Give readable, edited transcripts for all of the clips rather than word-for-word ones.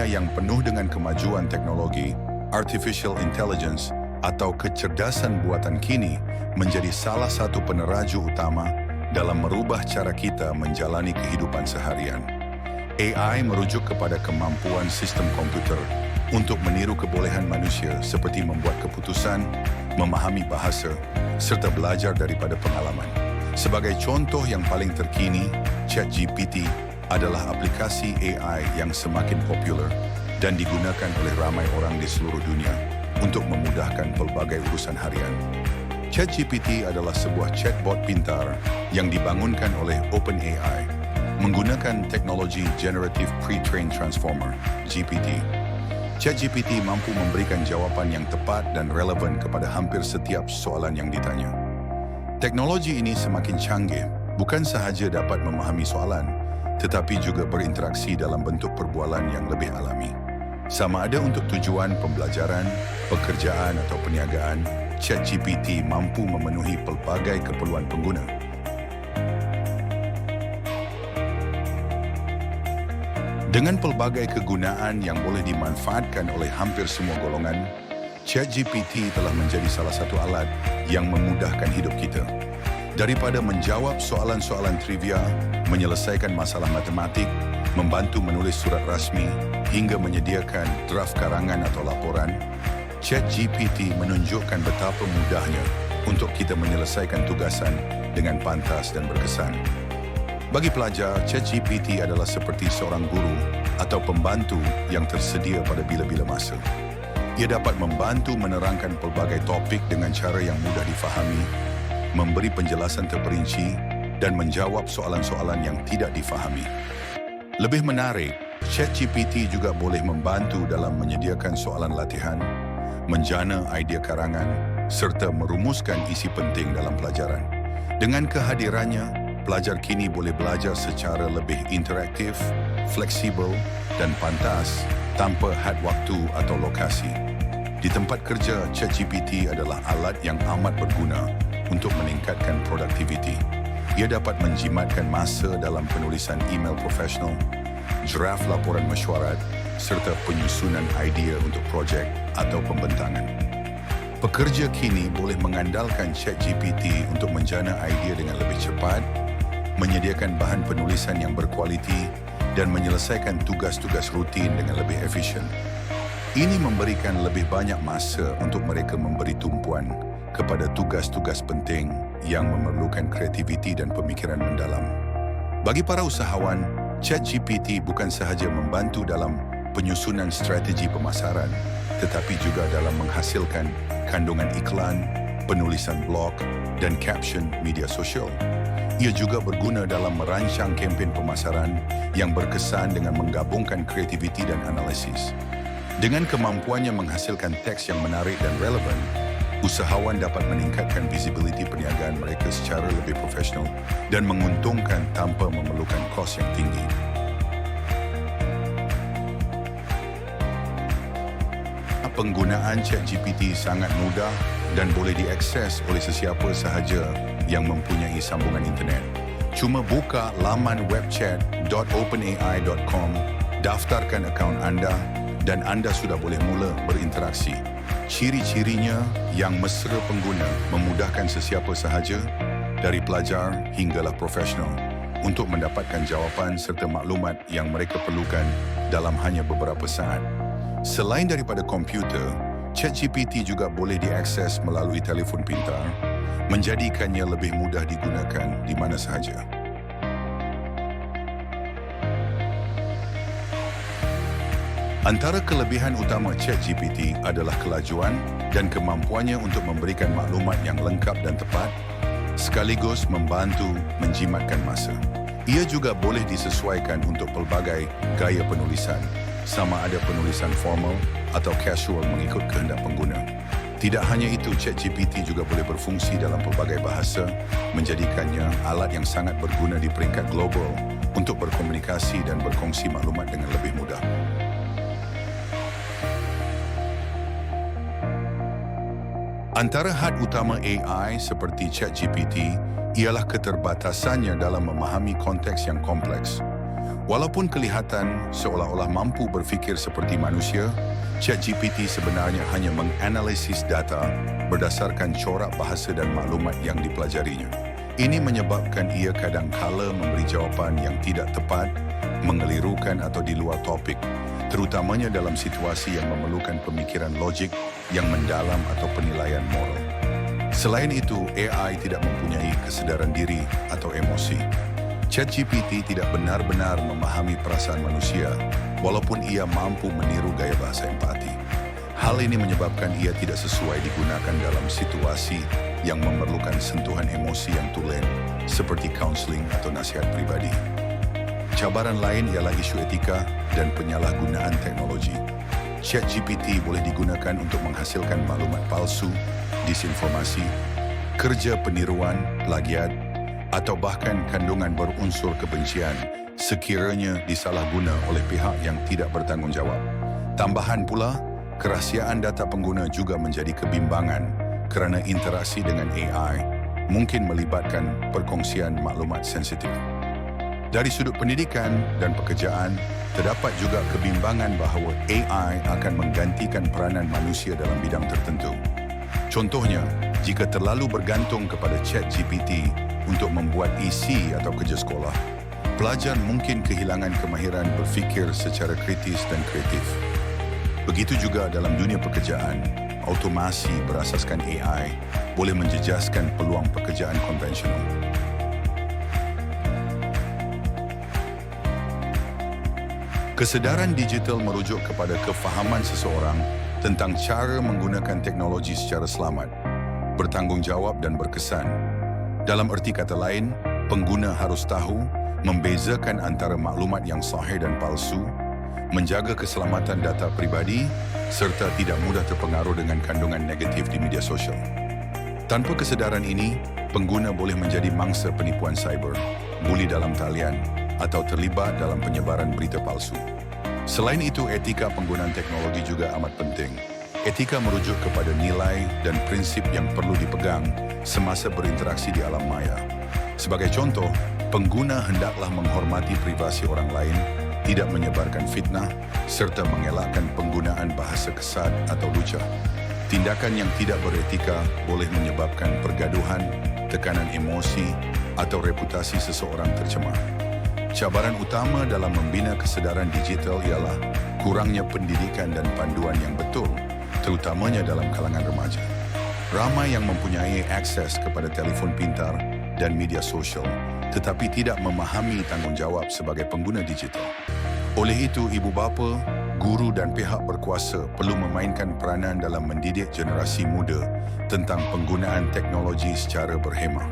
yang penuh dengan kemajuan teknologi, artificial intelligence atau kecerdasan buatan kini menjadi salah satu peneraju utama dalam merubah cara kita menjalani kehidupan seharian. AI merujuk kepada kemampuan sistem komputer untuk meniru kebolehan manusia seperti membuat keputusan, memahami bahasa, serta belajar daripada pengalaman. Sebagai contoh yang paling terkini, ChatGPT adalah aplikasi AI yang semakin populer dan digunakan oleh ramai orang di seluruh dunia untuk memudahkan pelbagai urusan harian. ChatGPT adalah sebuah chatbot pintar yang dibangunkan oleh OpenAI menggunakan teknologi Generative Pre-trained Transformer, GPT. ChatGPT mampu memberikan jawaban yang tepat dan relevan kepada hampir setiap soalan yang ditanya. Teknologi ini semakin canggih, bukan sahaja dapat memahami soalan, tetapi juga berinteraksi dalam bentuk perbualan yang lebih alami. Sama ada untuk tujuan pembelajaran, pekerjaan atau perniagaan, ChatGPT mampu memenuhi pelbagai keperluan pengguna. Dengan pelbagai kegunaan yang boleh dimanfaatkan oleh hampir semua golongan, ChatGPT telah menjadi salah satu alat yang memudahkan hidup kita. Daripada menjawab soalan-soalan trivia, menyelesaikan masalah matematik, membantu menulis surat rasmi, hingga menyediakan draft karangan atau laporan, ChatGPT menunjukkan betapa mudahnya untuk kita menyelesaikan tugasan dengan pantas dan berkesan. Bagi pelajar, ChatGPT adalah seperti seorang guru atau pembantu yang tersedia pada bila-bila masa. Ia dapat membantu menerangkan pelbagai topik dengan cara yang mudah difahami, memberi penjelasan terperinci, dan menjawab soalan-soalan yang tidak difahami. Lebih menarik, ChatGPT juga boleh membantu dalam menyediakan soalan latihan, menjana idea karangan, serta merumuskan isi penting dalam pelajaran. Dengan kehadirannya, pelajar kini boleh belajar secara lebih interaktif, fleksibel, dan pantas tanpa had waktu atau lokasi. Di tempat kerja, ChatGPT adalah alat yang amat berguna untuk meningkatkan produktiviti. Ia dapat menjimatkan masa dalam penulisan email profesional, draft laporan mesyuarat, serta penyusunan idea untuk projek atau pembentangan. Pekerja kini boleh mengandalkan ChatGPT untuk menjana idea dengan lebih cepat, menyediakan bahan penulisan yang berkualiti, dan menyelesaikan tugas-tugas rutin dengan lebih efisien. Ini memberikan lebih banyak masa untuk mereka memberi tumpuan kepada tugas-tugas penting yang memerlukan kreativiti dan pemikiran mendalam. Bagi para usahawan, ChatGPT bukan sahaja membantu dalam penyusunan strategi pemasaran, tetapi juga dalam menghasilkan kandungan iklan, penulisan blog, dan caption media sosial. Ia juga berguna dalam merancang kempen pemasaran yang berkesan dengan menggabungkan kreativiti dan analisis. Dengan kemampuannya menghasilkan teks yang menarik dan relevan, usahawan dapat meningkatkan visibiliti perniagaan mereka secara lebih profesional dan menguntungkan tanpa memerlukan kos yang tinggi. Penggunaan ChatGPT sangat mudah dan boleh diakses oleh sesiapa sahaja yang mempunyai sambungan internet. Cuma buka laman webchat.openai.com, daftarkan akaun anda dan anda sudah boleh mula berinteraksi. Ciri-cirinya yang mesra pengguna memudahkan sesiapa sahaja, dari pelajar hinggalah profesional, untuk mendapatkan jawapan serta maklumat yang mereka perlukan dalam hanya beberapa saat. Selain daripada komputer, ChatGPT juga boleh diakses melalui telefon pintar, menjadikannya lebih mudah digunakan di mana sahaja. Antara kelebihan utama ChatGPT adalah kelajuan dan kemampuannya untuk memberikan maklumat yang lengkap dan tepat, sekaligus membantu menjimatkan masa. Ia juga boleh disesuaikan untuk pelbagai gaya penulisan, sama ada penulisan formal atau casual mengikut kehendak pengguna. Tidak hanya itu, ChatGPT juga boleh berfungsi dalam pelbagai bahasa, menjadikannya alat yang sangat berguna di peringkat global untuk berkomunikasi dan berkongsi maklumat dengan lebih mudah. Antara had utama AI seperti ChatGPT ialah keterbatasannya dalam memahami konteks yang kompleks. Walaupun kelihatan seolah-olah mampu berfikir seperti manusia, ChatGPT sebenarnya hanya menganalisis data berdasarkan corak bahasa dan maklumat yang dipelajarinya. Ini menyebabkan ia kadang-kala memberi jawapan yang tidak tepat, mengelirukan atau di luar topik, terutamanya dalam situasi yang memerlukan pemikiran logik yang mendalam atau penilaian moral. Selain itu, AI tidak mempunyai kesedaran diri atau emosi. ChatGPT tidak benar-benar memahami perasaan manusia, walaupun ia mampu meniru gaya bahasa empati. Hal ini menyebabkan ia tidak sesuai digunakan dalam situasi yang memerlukan sentuhan emosi yang tulen, seperti counseling atau nasihat pribadi. Cabaran lain ialah isu etika dan penyalahgunaan teknologi. ChatGPT boleh digunakan untuk menghasilkan maklumat palsu, disinformasi, kerja peniruan, plagiat, atau bahkan kandungan berunsur kebencian sekiranya disalahguna oleh pihak yang tidak bertanggungjawab. Tambahan pula, kerahsiaan data pengguna juga menjadi kebimbangan kerana interaksi dengan AI mungkin melibatkan perkongsian maklumat sensitif. Dari sudut pendidikan dan pekerjaan, terdapat juga kebimbangan bahawa AI akan menggantikan peranan manusia dalam bidang tertentu. Contohnya, jika terlalu bergantung kepada ChatGPT untuk membuat isi atau kerja sekolah, pelajar mungkin kehilangan kemahiran berfikir secara kritis dan kreatif. Begitu juga dalam dunia pekerjaan, automasi berasaskan AI boleh menjejaskan peluang pekerjaan konvensional. Kesedaran digital merujuk kepada kefahaman seseorang tentang cara menggunakan teknologi secara selamat, bertanggungjawab dan berkesan. Dalam erti kata lain, pengguna harus tahu membezakan antara maklumat yang sahih dan palsu, menjaga keselamatan data pribadi, serta tidak mudah terpengaruh dengan kandungan negatif di media sosial. Tanpa kesedaran ini, pengguna boleh menjadi mangsa penipuan cyber, buli dalam talian, atau terlibat dalam penyebaran berita palsu. Selain itu, etika penggunaan teknologi juga amat penting. Etika merujuk kepada nilai dan prinsip yang perlu dipegang semasa berinteraksi di alam maya. Sebagai contoh, pengguna hendaklah menghormati privasi orang lain, tidak menyebarkan fitnah, serta mengelakkan penggunaan bahasa kesat atau lucah. Tindakan yang tidak beretika boleh menyebabkan pergaduhan, tekanan emosi, atau reputasi seseorang tercemar. Cabaran utama dalam membina kesedaran digital ialah kurangnya pendidikan dan panduan yang betul, terutamanya dalam kalangan remaja. Ramai yang mempunyai akses kepada telefon pintar dan media sosial, tetapi tidak memahami tanggungjawab sebagai pengguna digital. Oleh itu, ibu bapa, guru dan pihak berkuasa perlu memainkan peranan dalam mendidik generasi muda tentang penggunaan teknologi secara berhemah.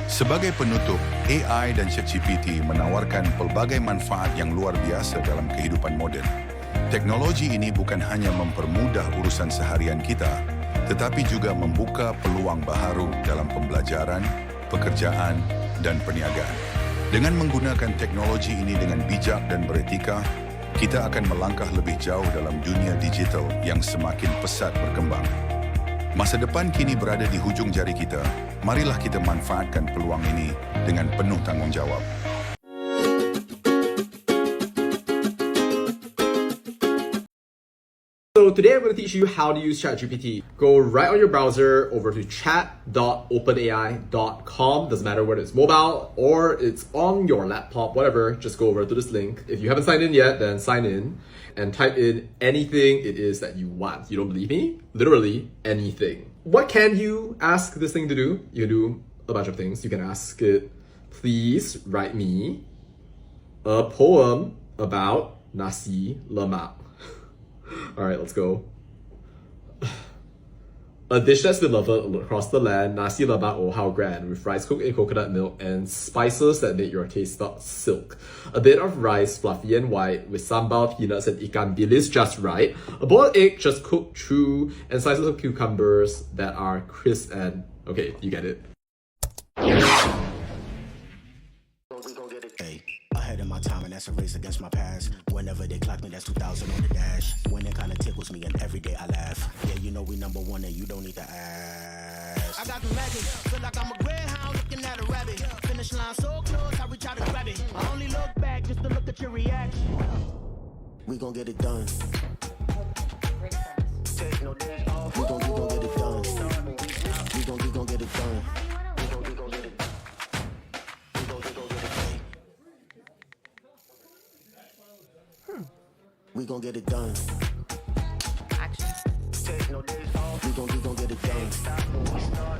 Sebagai penutup, AI dan ChatGPT menawarkan pelbagai manfaat yang luar biasa dalam kehidupan moden. Teknologi ini bukan hanya mempermudah urusan seharian kita, tetapi juga membuka peluang baharu dalam pembelajaran, pekerjaan, dan perniagaan. Dengan menggunakan teknologi ini dengan bijak dan beretika, kita akan melangkah lebih jauh dalam dunia digital yang semakin pesat berkembang. Masa depan kini berada di hujung jari kita. Marilah kita manfaatkan peluang ini dengan penuh tanggungjawab. So today I'm going to teach you how to use ChatGPT. Go right on your browser over to chat.openai.com. Doesn't matter whether it's mobile or it's on your laptop, whatever. Just go over to this link. If you haven't signed in yet, then sign in and type in anything it is that you want. You don't believe me? Literally anything. What can you ask this thing to do? You can do a bunch of things. You can ask it, please write me a poem about nasi lemak. All right, let's go. A dish that's been loved across the land, nasi lemak, oh how grand, with rice cooked in coconut milk and spices that make your taste buds silk. A bit of rice, fluffy and white, with sambal, peanuts, and ikan bilis just right. A boiled egg just cooked through, and slices of cucumbers that are crisp and... Okay, you get it. Ahead of my time, and that's a race against my past. Whenever they clock me, that's 2000 on the dash. When it kinda tickles me, and every day I laugh. Yeah, you know we number one, and you don't need to ask. I got the magic. Feel like I'm a greyhound looking at a rabbit. Finish line so close, I reach out to grab it. I only look back just to look at your reaction. We gon' get it done. Take no days off. We gon' get it done. We gon' get it done. We gon' get it. We gon' get it. We gon' get it done. Action. Take no days off. We gon' get it done.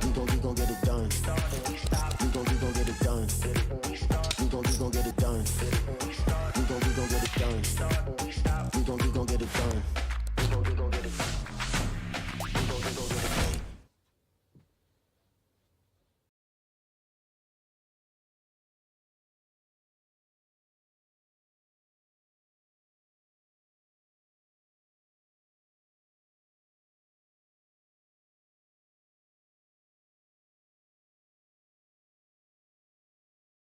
We gon' get it done.